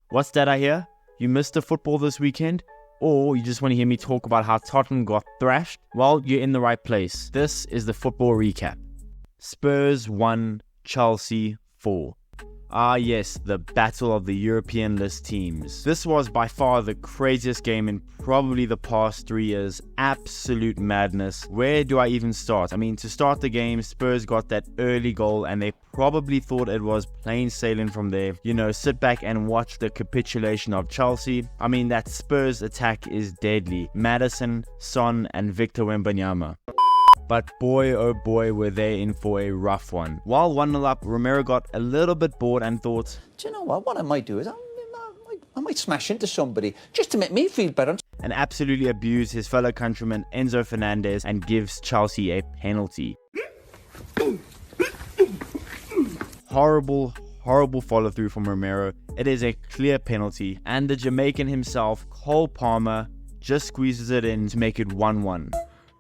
What's that I hear? You missed the football this weekend? Or you just want to hear me talk about how Tottenham got thrashed? Well, you're in the right place. This is the football recap. Spurs 1, Chelsea 4. Ah yes, the battle of the European list teams. This was by far the craziest game in probably the past 3 years. Absolute madness. Where do I even start? I mean, to start the game, Spurs got that early goal and they probably thought it was plain sailing from there. You know, sit back and watch the capitulation of Chelsea. I mean, that Spurs attack is deadly. Maddison, Son and Victor Wembanyama. But boy, oh boy, were they in for a rough one. While 1-0 up, Romero got a little bit bored and thought, do you know what? What I might do is I might smash into somebody just to make me feel better. And absolutely abused his fellow countryman Enzo Fernandez and gives Chelsea a penalty. Horrible follow through from Romero. It is a clear penalty. And the Jamaican himself, Cole Palmer, just squeezes it in to make it 1-1.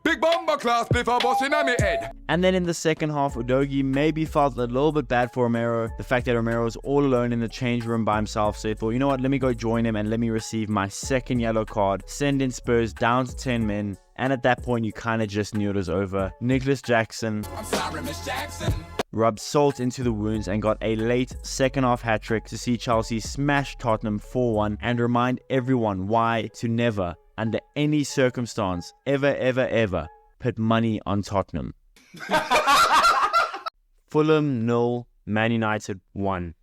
Big bomber class before busting on me head. And then in the second half, Udogie maybe felt a little bit bad for Romero. The fact that Romero was all alone in the change room by himself. So he thought, you know what, let me go join him and let me receive my second yellow card. Send in Spurs down to 10 men. And at that point, you kind of just knew it was over. Nicholas Jackson. I'm sorry, Miss Jackson. Rubbed salt into the wounds and got a late second half hat-trick to see Chelsea smash Tottenham 4-1 and remind everyone why to never, under any circumstance, ever, put money on Tottenham. Fulham 0, Man United 1.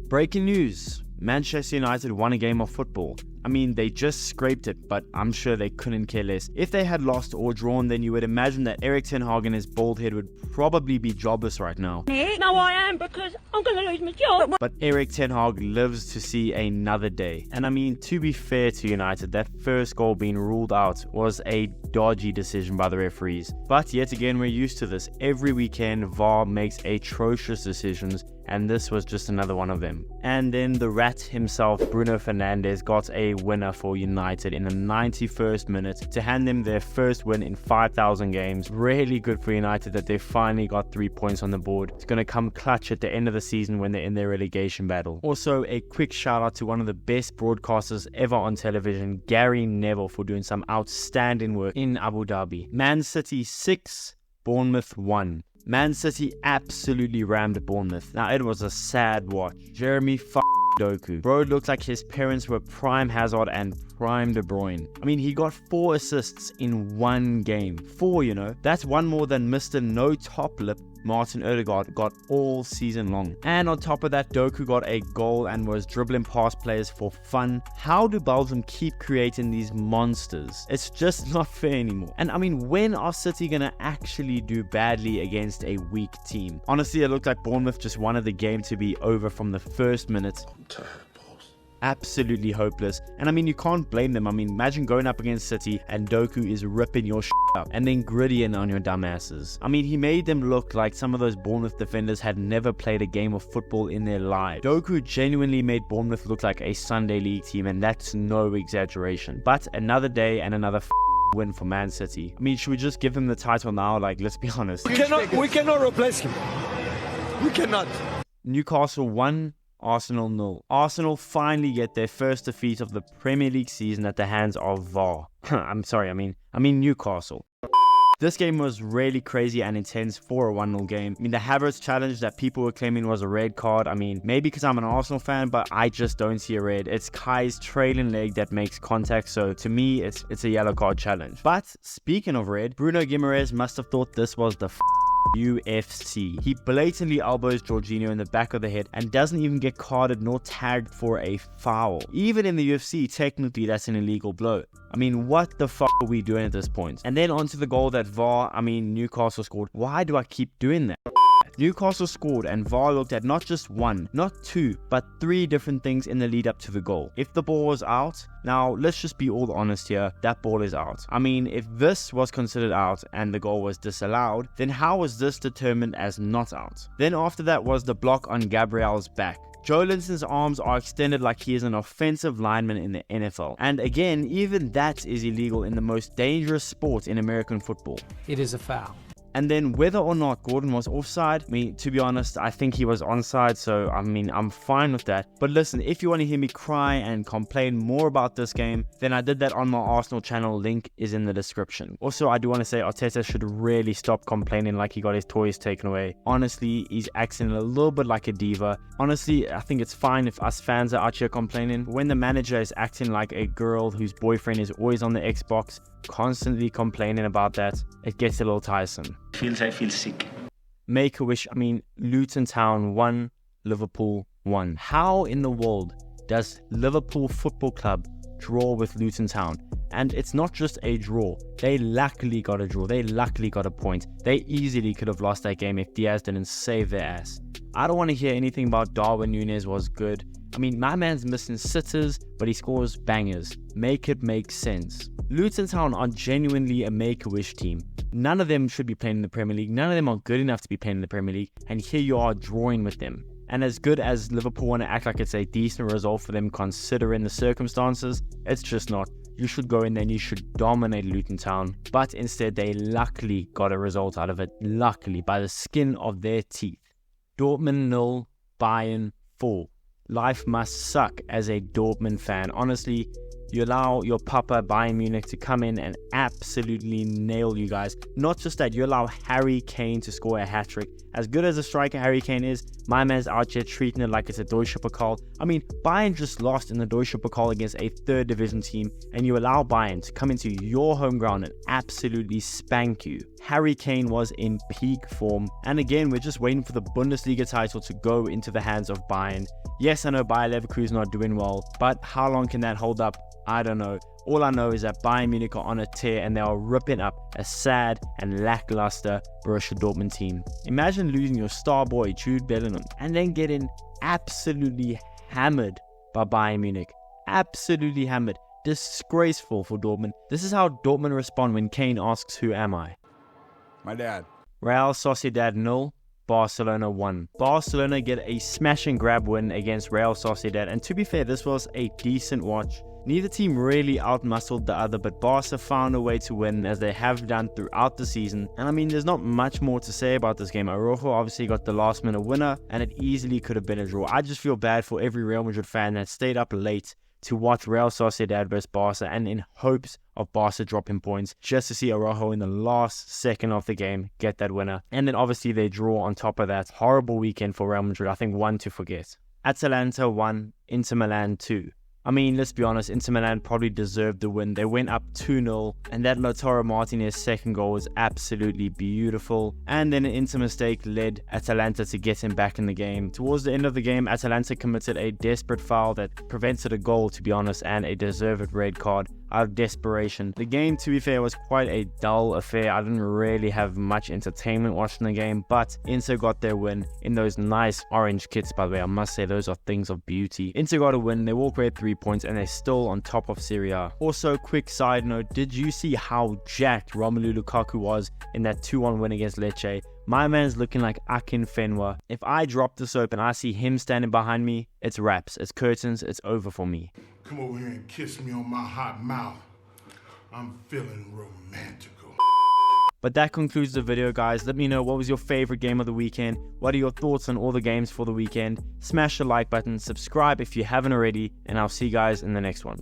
Breaking news. Manchester United won a game of football. I mean, they just scraped it, but I'm sure they couldn't care less. If they had lost or drawn, then you would imagine that Erik ten Hag and his bald head would probably be jobless right now. No, I am, because I'm going to lose my job. But Erik ten Hag lives to see another day. And I mean, to be fair to United, that first goal being ruled out was a dodgy decision by the referees. But yet again, we're used to this. Every weekend, VAR makes atrocious decisions, and this was just another one of them. And then the rat himself, Bruno Fernandes, got a winner for United in the 91st minute to hand them their first win in 5,000 games. Really good for United that they finally got 3 points on the board. It's going to come clutch at the end of the season when they're in their relegation battle. Also, a quick shout out to one of the best broadcasters ever on television, Gary Neville, for doing some outstanding work in Abu Dhabi. Man City 6, Bournemouth 1. Man City absolutely rammed Bournemouth. Now, it was a sad watch. Jeremy Doku. Bro looked like his parents were prime Hazard and prime De Bruyne. I mean, he got 4 assists in one game. 4, you know. That's one more than Mr. No Top Lip Martin Odegaard got all season long. And on top of that, Doku got a goal and was dribbling past players for fun. How do Belgium keep creating these monsters? It's just not fair anymore. And I mean, when are City gonna actually do badly against a weak team? Honestly, it looked like Bournemouth just wanted the game to be over from the first minute. Absolutely hopeless. And I mean, you can't blame them. I mean, imagine going up against City and Doku is ripping your up and then grittying on your dumbasses. I mean, he made them look like some of those Bournemouth defenders had never played a game of football in their lives. Doku genuinely made Bournemouth look like a Sunday league team, and that's no exaggeration. But another day and another win for Man City. I mean, should we just give him the title now? Like, let's be honest. We cannot replace him. We cannot. Newcastle 1, Arsenal 0. Arsenal finally get their first defeat of the Premier League season at the hands of VAR. I mean Newcastle. This game was really crazy and intense for a 1-0 game. I mean, the Havertz challenge that people were claiming was a red card. I mean, maybe because I'm an Arsenal fan, but I just don't see a red. It's Kai's trailing leg that makes contact, so to me, it's a yellow card challenge. But speaking of red, Bruno Guimaraes must have thought this was the UFC. He blatantly elbows Jorginho in the back of the head and doesn't even get carded nor tagged for a foul. Even in the UFC, technically that's an illegal blow. I mean, what the fuck are we doing at this point? And then onto the goal that Newcastle scored. Why do I keep doing that? Newcastle scored and VAR looked at not just one, not two, but 3 different things in the lead up to the goal. If the ball was out, now let's just be all honest here, that ball is out. I mean, if this was considered out and the goal was disallowed, then how was this determined as not out? Then after that was the block on Gabriel's back. Joelinton's arms are extended like he is an offensive lineman in the NFL. And again, even that is illegal in the most dangerous sport in American football. It is a foul. And then whether or not Gordon was offside, I mean, to be honest, I think he was onside, so I mean, I'm fine with that. But listen, if you want to hear me cry and complain more about this game, then I did that on my Arsenal channel, link is in the description. Also, I do want to say Arteta should really stop complaining like he got his toys taken away. Honestly, he's acting a little bit like a diva. Honestly, I think it's fine if us fans are out here complaining. But when the manager is acting like a girl whose boyfriend is always on the Xbox, constantly complaining about that, it gets a little tiresome. I feel sick. Make a wish. I mean, Luton Town won, Liverpool won. How in the world does Liverpool Football Club draw with Luton Town? And it's not just a draw. They luckily got a draw. They luckily got a point. They easily could have lost that game if Diaz didn't save their ass. I don't want to hear anything about Darwin Núñez was good. I mean, my man's missing sitters, but he scores bangers. Make it make sense. Luton Town are genuinely a make-a-wish team. None of them should be playing in the Premier League. None of them are good enough to be playing in the Premier League. And here you are drawing with them. And as good as Liverpool want to act like it's a decent result for them considering the circumstances, it's just not. You should go in there and you should dominate Luton Town. But instead, they luckily got a result out of it. Luckily, by the skin of their teeth. Dortmund 0, Bayern 4. Life must suck as a Dortmund fan. Honestly, you allow your papa Bayern Munich to come in and absolutely nail you guys. Not just that, you allow Harry Kane to score a hat-trick. As good as a striker Harry Kane is, my man's out here treating it like it's a Deutsche Pokal. I mean, Bayern just lost in the Deutsche Pokal against a third division team, and you allow Bayern to come into your home ground and absolutely spank you. Harry Kane was in peak form, and again, we're just waiting for the Bundesliga title to go into the hands of Bayern. Yes, I know Bayer Leverkusen not doing well, but how long can that hold up? I don't know. All I know is that Bayern Munich are on a tear and they are ripping up a sad and lackluster Borussia Dortmund team. Imagine losing your star boy Jude Bellingham and then getting absolutely hammered by Bayern Munich. Absolutely hammered. Disgraceful for Dortmund. This is how Dortmund respond when Kane asks, "Who am I?" My dad. Real Sociedad 0, Barcelona 1. Barcelona get a smash and grab win against Real Sociedad, and to be fair, this was a decent watch. Neither team really outmuscled the other, but Barca found a way to win as they have done throughout the season. And I mean, there's not much more to say about this game. Araujo obviously got the last minute winner, and it easily could have been a draw. I just feel bad for every Real Madrid fan that stayed up late to watch Real Sociedad vs Barca and in hopes of Barca dropping points just to see Araujo in the last second of the game get that winner. And then obviously they draw on top of that. Horrible weekend for Real Madrid. I think one to forget. Atalanta 1, Inter Milan 2. I mean, let's be honest, Inter Milan probably deserved the win. They went up 2-0, and that Lautaro Martinez second goal was absolutely beautiful. And then an Inter mistake led Atalanta to get him back in the game. Towards the end of the game, Atalanta committed a desperate foul that prevented a goal, to be honest, and a deserved red card out of desperation. The game, to be fair, was quite a dull affair. I didn't really have much entertainment watching the game, but Inter got their win in those nice orange kits, by the way. I must say, those are things of beauty. Inter got a win, they walk away 3 points, and they're still on top of Serie A. Also, quick side note, did you see how jacked Romelu Lukaku was in that 2-1 win against Lecce? My man's looking like Akin Fenwa. If I drop the soap and I see him standing behind me, it's wraps, it's curtains, it's over for me. Come over here and kiss me on my hot mouth. I'm feeling romantical. But that concludes the video, guys. Let me know what was your favorite game of the weekend. What are your thoughts on all the games for the weekend? Smash the like button, subscribe if you haven't already, and I'll see you guys in the next one.